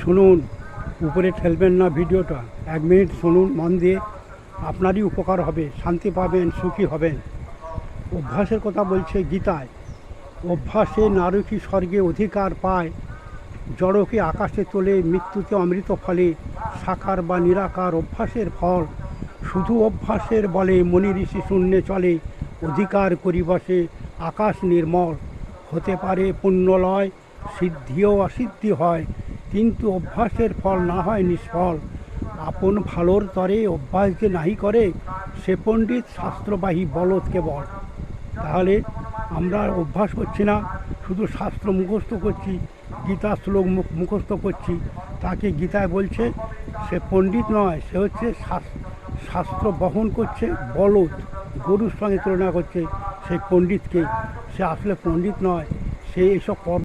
শুনুন, উপরে ঠেলবেন না ভিডিওটা, 1 মিনিট শুনুন মন দিয়ে, আপনারই উপকার হবে, শান্তি পাবেন, সুখী হবেন। অভ্যাসের কথা বলছে গীতায়। অভ্যাসে নারকী স্বর্গে অধিকার পায়, জড়কে আকাশে তোলে, মৃত্যুতে অমৃত ফলে, সাকার বা নিরাকার অভ্যাসের ফল। শুধু অভ্যাসের বলে মনি ঋষি শূন্যে চলে, অধিকার করি বসে আকাশ নির্মল। হতে পারে পুণ্যলয়, সিদ্ধিও অসিদ্ধি হয়, কিন্তু অভ্যাসের ফল না হয় নিষ্ফল। আপন ভালোর তরে অভ্যাস যে নাহি করে, সে পণ্ডিত শাস্ত্রবাহী বলদ কেবল। তাহলে আমরা অভ্যাস করছি না, শুধু শাস্ত্র মুখস্থ করছি, গীতা শ্লোক মুখস্থ করছি, তাকে গীতায় বলছে সে পণ্ডিত নয়, সে হচ্ছে শাস্ত্র বহন করছে বলদ, গরুর সঙ্গে তুলনা করছে সেই পণ্ডিতকে। সে আসলে পণ্ডিত নয়, সে এসব